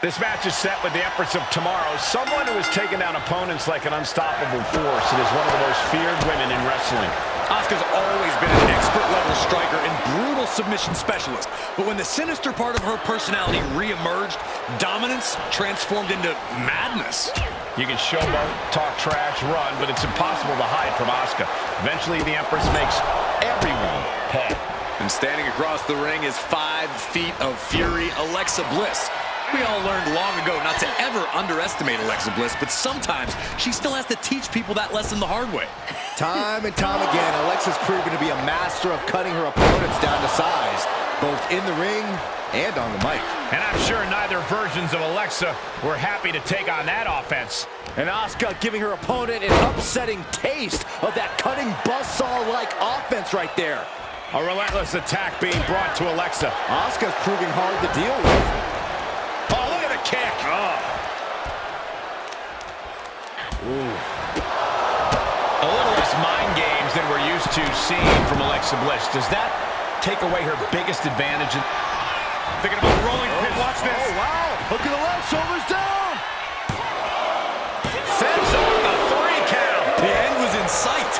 This match is set with the Empress of Tomorrow, someone who has taken down opponents like an unstoppable force and is one of the most feared women in wrestling. Asuka's always been an expert-level striker and brutal submission specialist. But when the sinister part of her personality re-emerged, dominance transformed into madness. You can showboat, talk trash, run, but it's impossible to hide from Asuka. Eventually, the Empress makes everyone pay. And standing across the ring is 5 feet of fury, Alexa Bliss. We all learned long ago not to ever underestimate Alexa Bliss, but sometimes she still has to teach people that lesson the hard way. Time and time again, Alexa's proven to be a master of cutting her opponents down to size, both in the ring and on the mic. And I'm sure neither versions of Alexa were happy to take on that offense. And Asuka giving her opponent an upsetting taste of that cutting buzzsaw-like offense right there. A relentless attack being brought to Alexa. Asuka's proving hard to deal with. Oh, look at the kick. Oh. Ooh. A little less mind games than we're used to seeing from Alexa Bliss. Does that take away her biggest advantage? Thinking about rolling pin. Watch this. Oh, wow. Look at the left, shoulders down. Sends on the 3 count. The end was in sight.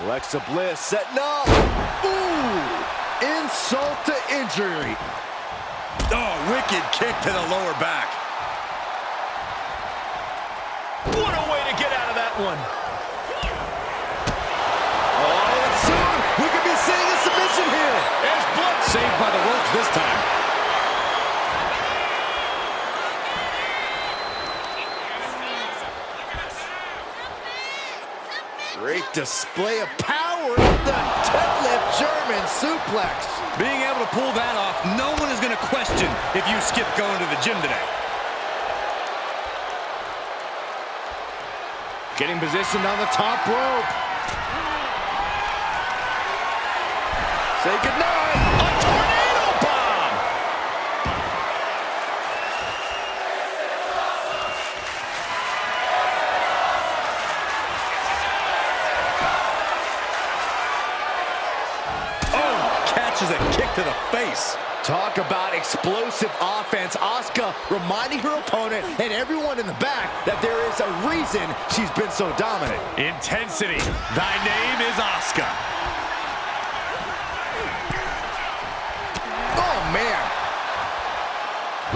Alexa Bliss setting up. Ooh. Insult to injury. Oh, wicked kick to the lower back. What a way to get out of that one. Oh, and soon we could be seeing a submission here. There's Bliss. Saved by the ropes this time. Great display of power with the deadlift German suplex. Being able to pull that off, no one is going to question if you skip going to the gym today. Getting positioned on the top rope. Say goodnight. A tornado bomb. Catches a kick to the face. Talk about explosive offense. Asuka reminding her opponent and everyone in the back that there is a reason she's been so dominant. Intensity. Thy name is Asuka. Oh, man.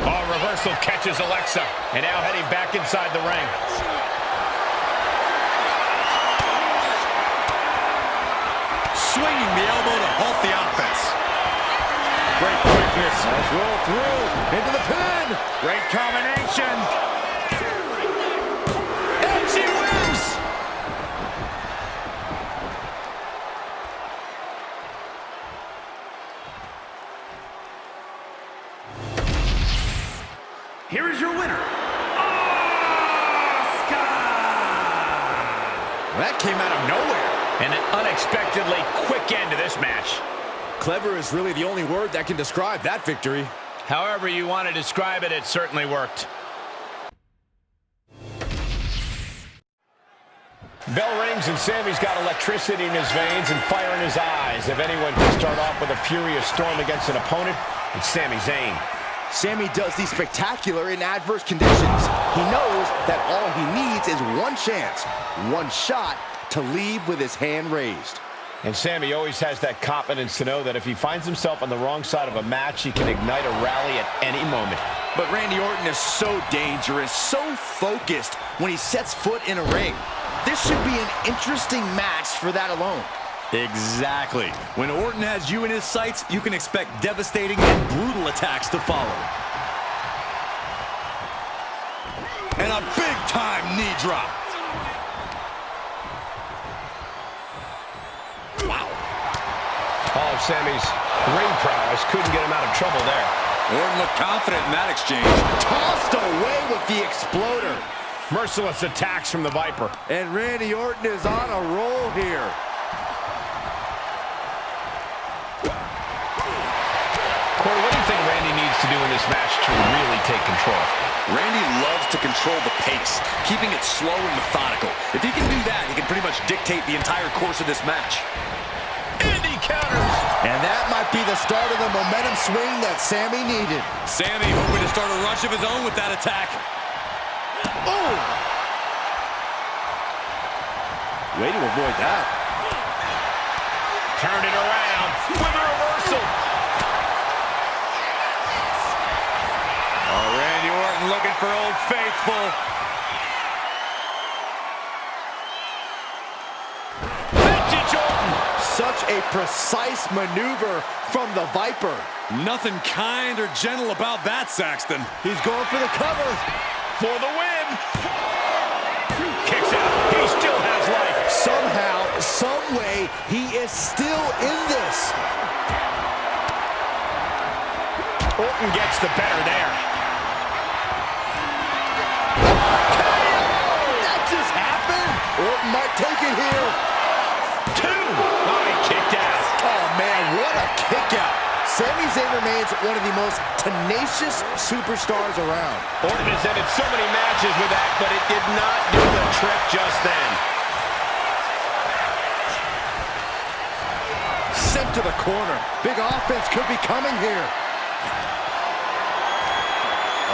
Oh, reversal catches Alexa. And now heading back inside the ring. Swinging the elbow to halt the offense. Great quickness. Let's roll through into the pin. Great combination. And she wins. Here is your winner, Asuka! That came out of nowhere. And an unexpectedly quick end to this match. Clever is really the only word that can describe that victory. However you want to describe it, it certainly worked. Bell rings and Sammy's got electricity in his veins and fire in his eyes. If anyone can start off with a furious storm against an opponent, it's Sami Zayn. Sami does the spectacular in adverse conditions. He knows that all he needs is one chance, one shot to leave with his hand raised. And Sami always has that confidence to know that if he finds himself on the wrong side of a match, he can ignite a rally at any moment. But Randy Orton is so dangerous, so focused when he sets foot in a ring. This should be an interesting match for that alone. Exactly. When Orton has you in his sights, you can expect devastating and brutal attacks to follow. And a big-time knee drop. Wow. All of Sami's ring prowess couldn't get him out of trouble there. Orton looked confident in that exchange. Tossed away with the exploder. Merciless attacks from the Viper. And Randy Orton is on a roll here. Corey, what do you think Randy needs to do in this match to really take control? Randy loves to control the pace, keeping it slow and methodical. If he can do that, he can pretty much dictate the entire course of this match. And he counters. And that might be the start of the momentum swing that Sami needed. Sami hoping to start a rush of his own with that attack. Oh! Way to avoid that. Turned it around with a reversal. Oh, Randy Orton looking for Old Faithful. Such a precise maneuver from the Viper. Nothing kind or gentle about that, Saxton. He's going for the cover. For the win. Kicks out. He still has life. Somehow, some way, he is still in this. Orton gets the better there. That just happened. Orton might take it here. What a kick out. Sami Zayn remains one of the most tenacious superstars around. Orton has ended so many matches with that, but it did not do the trick just then. Sent to the corner. Big offense could be coming here.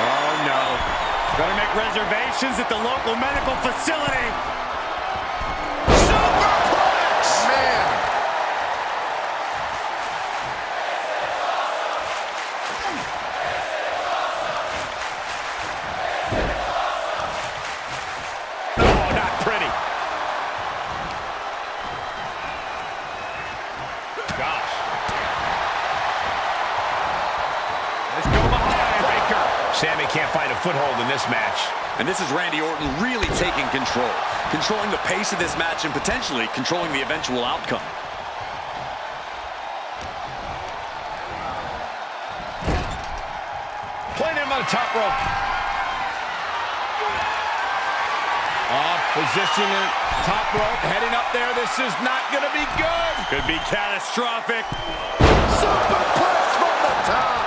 Oh, no. Gotta make reservations at the local medical facility. Superplex! Man. Sami can't find a foothold in this match. And this is Randy Orton really taking control. Controlling the pace of this match and potentially controlling the eventual outcome. Playing him on the top rope. Positioning top rope, heading up there. This is not going to be good. Could be catastrophic. Superplex from the top.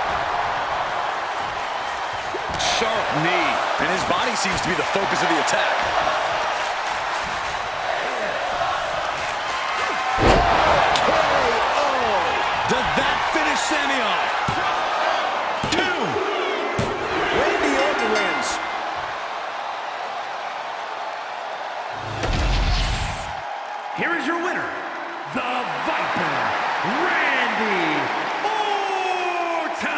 Sharp knee, and his body seems to be the focus of the attack. Does that finish Sami off? 2. Randy Orton wins. Here is your winner, the Viper, Randy Orton.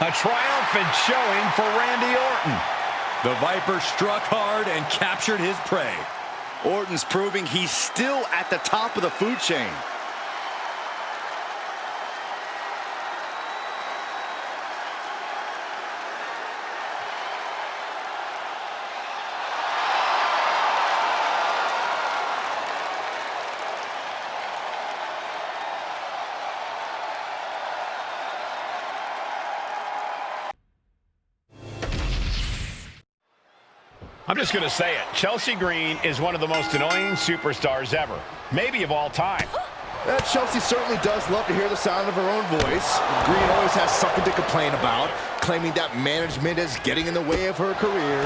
A triumphant showing for Randy Orton. The Viper struck hard and captured his prey. Orton's proving he's still at the top of the food chain. I'm just going to say it. Chelsea Green is one of the most annoying superstars ever. Maybe of all time. Chelsea certainly does love to hear the sound of her own voice. Green always has something to complain about, claiming that management is getting in the way of her career.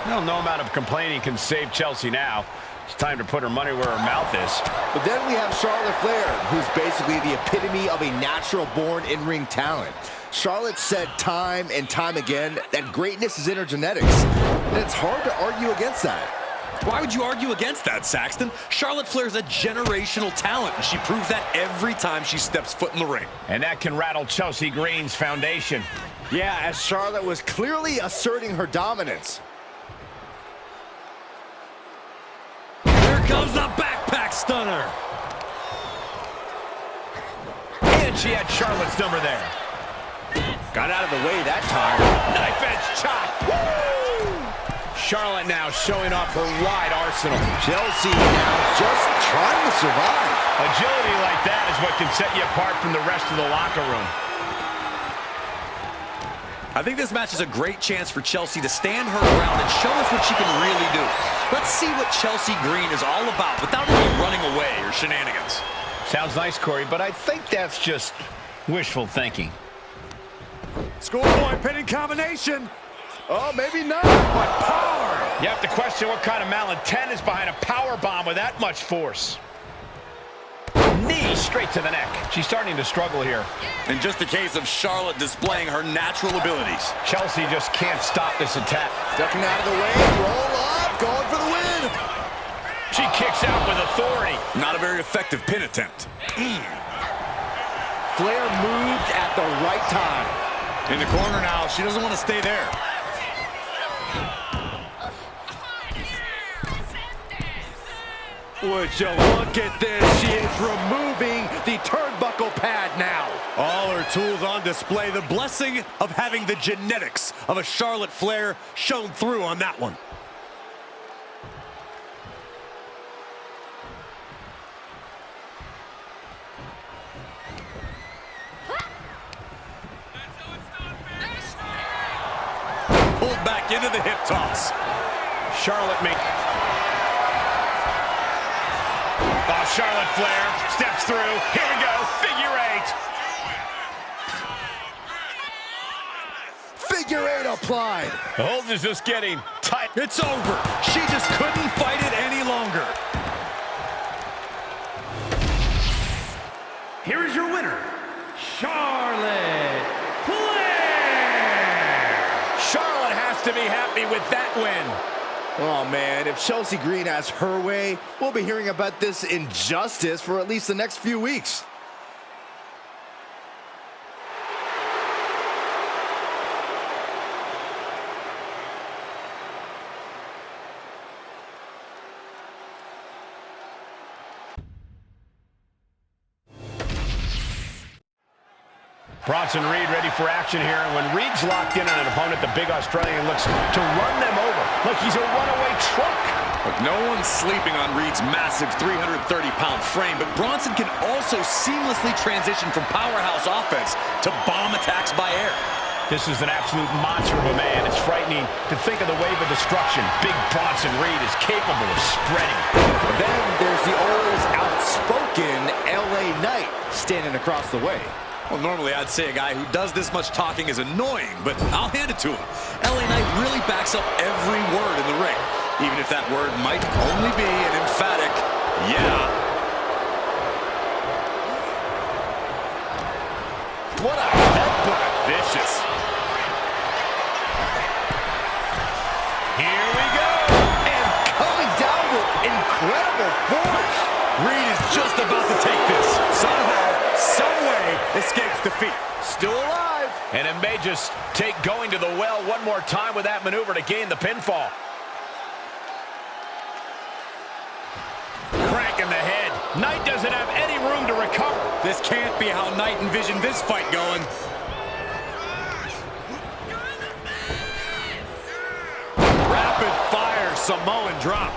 Well, no amount of complaining can save Chelsea now. It's time to put her money where her mouth is. But then we have Charlotte Flair, who's basically the epitome of a natural-born in-ring talent. Charlotte said time and time again that greatness is in her genetics, and it's hard to argue against that. Why would you argue against that, Saxton? Charlotte Flair's a generational talent, and she proves that every time she steps foot in the ring. And that can rattle Chelsea Green's foundation. Yeah, as Charlotte was clearly asserting her dominance. Here comes the backpack stunner. And she had Charlotte's number there. Got out of the way that time. Knife edge chop. Woo! Charlotte now showing off her wide arsenal. Chelsea now just trying to survive. Agility like that is what can set you apart from the rest of the locker room. I think this match is a great chance for Chelsea to stand her ground and show us what she can really do. Let's see what Chelsea Green is all about without any running away or shenanigans. Sounds nice, Corey, but I think that's just wishful thinking. Schoolboy pinning combination. Oh, maybe not. What power! You have to question what kind of malintent is behind a power bomb with that much force. Knee straight to the neck. She's starting to struggle here. And just a case of Charlotte displaying her natural abilities. Chelsea just can't stop this attack. Ducking out of the way, roll up, going for the win. She kicks out with authority. Not a very effective pin attempt. Flair moved at the right time. In the corner now, she doesn't want to stay there. Would you look at this? She is removing the turnbuckle pad now. All her tools on display. The blessing of having the genetics of a Charlotte Flair shown through on that one. Pulled back into the hip toss. Charlotte make... Oh, Charlotte Flair steps through. Here we go. Figure eight. Figure eight applied. The hold is just getting tight. It's over. She just couldn't fight it any longer. Here is your winner, Charlotte Flair. Charlotte has to be happy with that win. Oh, man, if Chelsea Green has her way, we'll be hearing about this injustice for at least the next few weeks. Bronson Reed ready for action here, and when Reed's locked in on an opponent, the big Australian looks to run them over like he's a runaway truck. Look, no one's sleeping on Reed's massive 330-pound frame, but Bronson can also seamlessly transition from powerhouse offense to bomb attacks by air. This is an absolute monster of a man. It's frightening to think of the wave of destruction Big Bronson Reed is capable of spreading. Then there's the always outspoken LA Knight standing across the way. Well, normally I'd say a guy who does this much talking is annoying, but I'll hand it to him. LA Knight really backs up every word in the ring, even if that word might only be an emphatic, yeah. What a headbutt. Vicious. Here we go. And coming down with incredible force. Reed is just about to take this. Somehow, someway, escapes defeat. Still alive. And it may just take going to the well one more time with that maneuver to gain the pinfall. Crank in the head. Knight doesn't have any room to recover. This can't be how Knight envisioned this fight going. Rapid fire Samoan drop.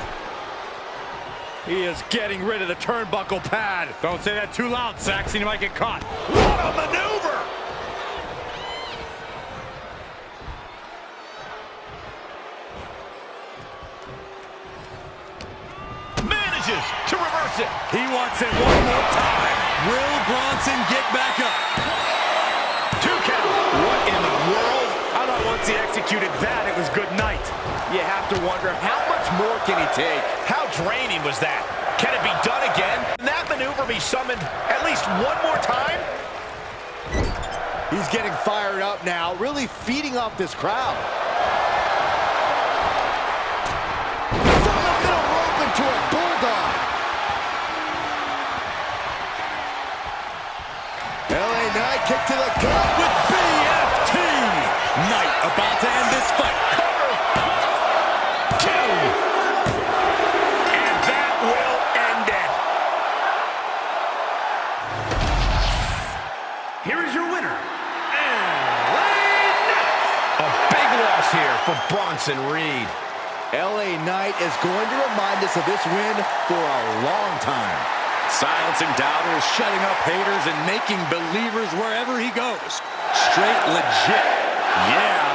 He is getting rid of the turnbuckle pad. Don't say that too loud, Saxon. You might get caught. What a maneuver! Manages to reverse it. He wants it one more time. Will Bronson get back up? 2 count. What in the world? I thought once he executed that, it was good night. You have to wonder, how much more can he take? How draining was that? Can it be done again? Can that maneuver be summoned at least one more time? He's getting fired up now, really feeding off this crowd. From the middle rope into a bulldog. LA Knight kick to the gut with BFT. Knight about to end this fight. Here is your winner, LA Knight. A big loss here for Bronson Reed. LA Knight is going to remind us of this win for a long time. Silencing doubters, shutting up haters, and making believers wherever he goes. Straight legit. Yeah.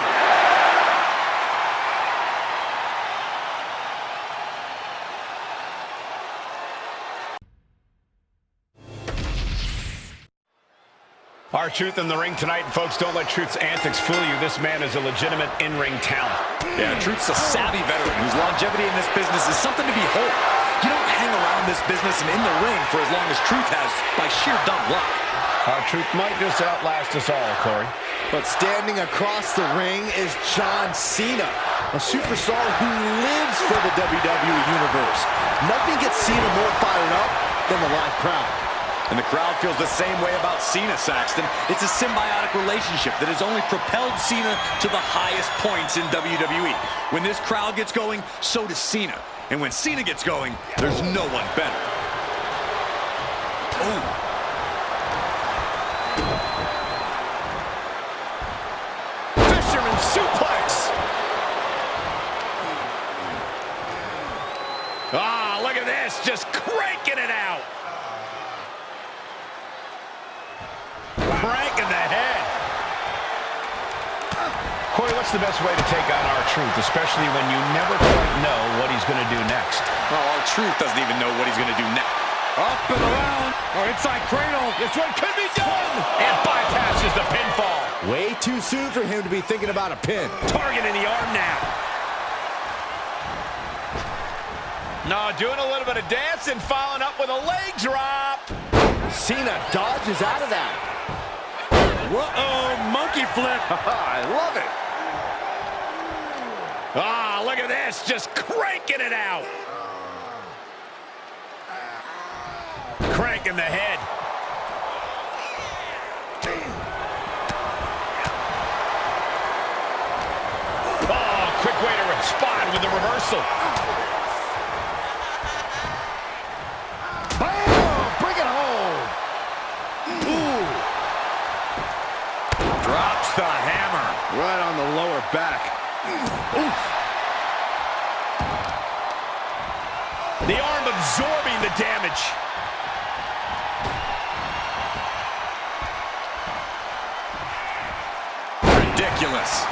R-Truth in the ring tonight, and folks, don't let Truth's antics fool you. This man is a legitimate in-ring talent. Yeah, Truth's a savvy veteran whose longevity in this business is something to behold. You don't hang around this business and in the ring for as long as Truth has by sheer dumb luck. Our Truth might just outlast us all, Corey. But standing across the ring is John Cena, a superstar who lives for the WWE Universe. Nothing gets Cena more fired up than the live crowd. And the crowd feels the same way about Cena, Saxton. It's a symbiotic relationship that has only propelled Cena to the highest points in WWE. When this crowd gets going, so does Cena. And when Cena gets going, there's no one better. Oh. Fisherman suplex. Ah, look at this, just cranking it out. Cranking the head. Corey, what's the best way to take on our Truth, especially when you never quite know what he's going to do next? Oh, our Truth doesn't even know what he's going to do next. Up and around. Oh, inside cradle. This one could be done. And bypasses the pinfall. Way too soon for him to be thinking about a pin. Targeting the arm now. No, doing a little bit of dancing, following up with a leg drop. Cena dodges out of that. Whoa, monkey flip. I love it. Ah, look at this, just cranking it out. Cranking the head. Oh, quick way to respond with the reversal. Boom! Bring it home. Ooh. Drops the hammer. Right on the lower back. Oof. The arm absorbing the damage. Ridiculous.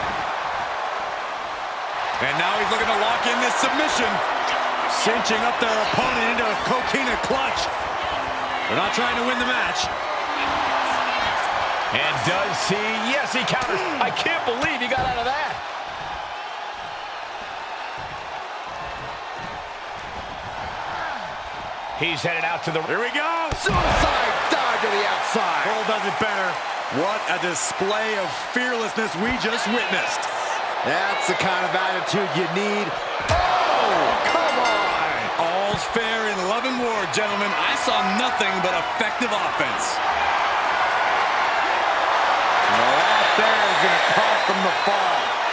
And now he's looking to lock in this submission. Cinching up their opponent into a coquina clutch. They're not trying to win the match. And does he? Yes, he counters. I can't believe he got out of that. He's headed out to the... Here we go. Suicide dive to the outside. Cole does it better. What a display of fearlessness we just witnessed. That's the kind of attitude you need. Oh, come on. All's fair in love and war, gentlemen. I saw nothing but effective offense. Well, that there is going to cost them the fall.